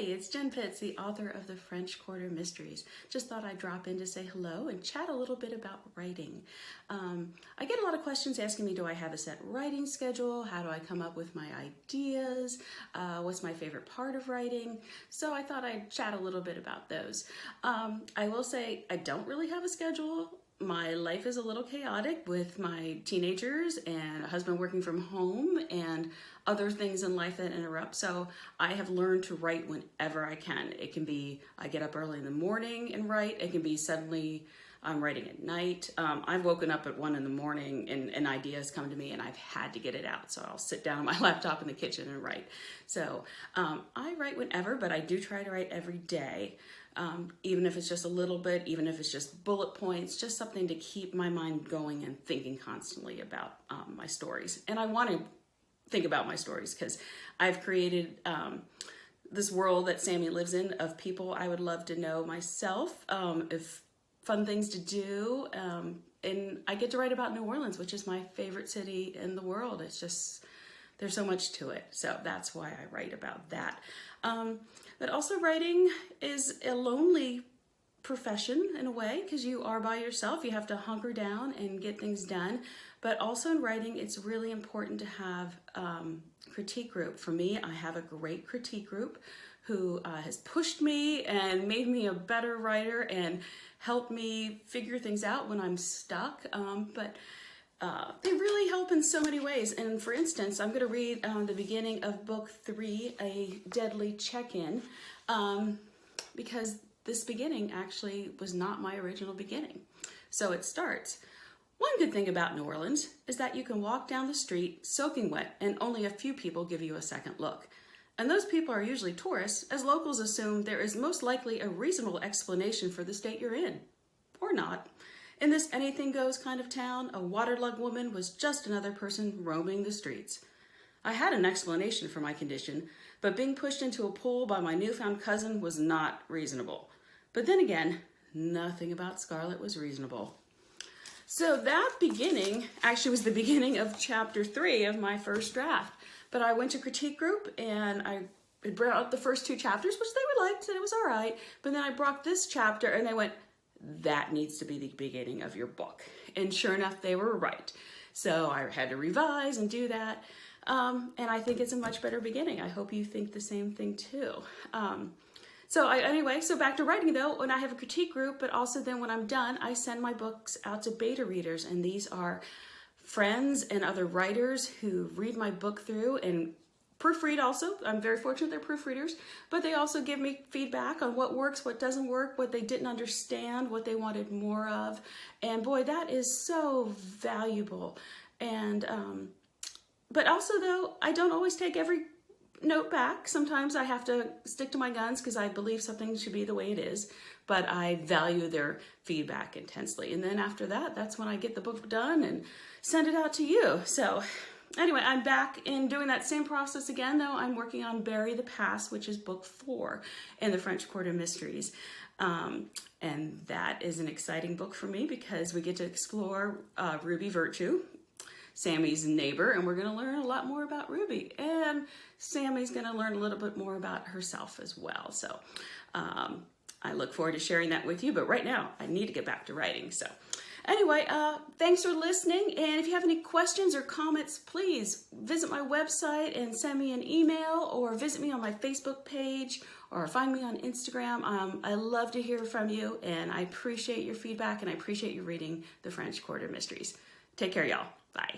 It's Jen Pitts, the author of the French Quarter Mysteries. Just thought I'd drop in to say hello and chat a little bit about writing. I get a lot of questions asking me, do I have a set writing schedule? How do I come up with my ideas? What's my favorite part of writing? So I thought I'd chat a little bit about those. I will say I don't really have a schedule. My life is a little chaotic with my teenagers and a husband working from home and other things in life that interrupt. So I have learned to write whenever I can. It can be I get up early in the morning and write. It can be suddenly I'm writing at night. I've woken up at 1 in the morning and ideas come to me and I've had to get it out. So I'll sit down on my laptop in the kitchen and write. So I write whenever, but I do try to write every day. Even if it's just a little bit, even if it's just bullet points, just something to keep my mind going and thinking constantly about my stories. And I want to think about my stories because I've created this world that Sammy lives in of people I would love to know myself, if fun things to do. And I get to write about New Orleans, which is my favorite city in the world. It's just, there's so much to it. So that's why I write about that. But also writing is a lonely profession in a way because you are by yourself. You have to hunker down and get things done. But also in writing, it's really important to have critique group. For me, I have a great critique group who has pushed me and made me a better writer and helped me figure things out when I'm stuck. They really help in so many ways. And for instance, I'm going to read the beginning of book 3, A Deadly Check-in, because this beginning actually was not my original beginning. So it starts. One good thing about New Orleans is that you can walk down the street soaking wet and only a few people give you a second look. And those people are usually tourists, as locals assume there is most likely a reasonable explanation for the state you're in. Or not. In this anything-goes kind of town, a waterlogged woman was just another person roaming the streets. I had an explanation for my condition, but being pushed into a pool by my newfound cousin was not reasonable. But then again, nothing about Scarlett was reasonable. So that beginning actually was the beginning of chapter 3 of my first draft. But I went to critique group and I brought out the first 2 chapters, which they were liked, and it was all right. But then I brought this chapter and they went, that needs to be the beginning of your book. And sure enough, they were right. So I had to revise and do that. And I think it's a much better beginning. I hope you think the same thing too. So back to writing though, when I have a critique group, but also then when I'm done, I send my books out to beta readers. And these are friends and other writers who read my book through and proofread also. I'm very fortunate they're proofreaders, but they also give me feedback on what works, what doesn't work, what they didn't understand, what they wanted more of. And boy, that is so valuable. And, but also though, I don't always take every note back. Sometimes I have to stick to my guns because I believe something should be the way it is, but I value their feedback intensely. And then after that, that's when I get the book done and send it out to you. So anyway, I'm back in doing that same process again, though. I'm working on Bury the Past, which is book 4 in the French Quarter Mysteries. And that is an exciting book for me because we get to explore Ruby Virtue, Sammy's neighbor, and we're going to learn a lot more about Ruby. And Sammy's going to learn a little bit more about herself as well. So I look forward to sharing that with you. But right now, I need to get back to writing. So anyway, thanks for listening. And if you have any questions or comments, please visit my website and send me an email or visit me on my Facebook page or find me on Instagram. I love to hear from you and I appreciate your feedback and I appreciate you reading the French Quarter Mysteries. Take care, y'all. Bye.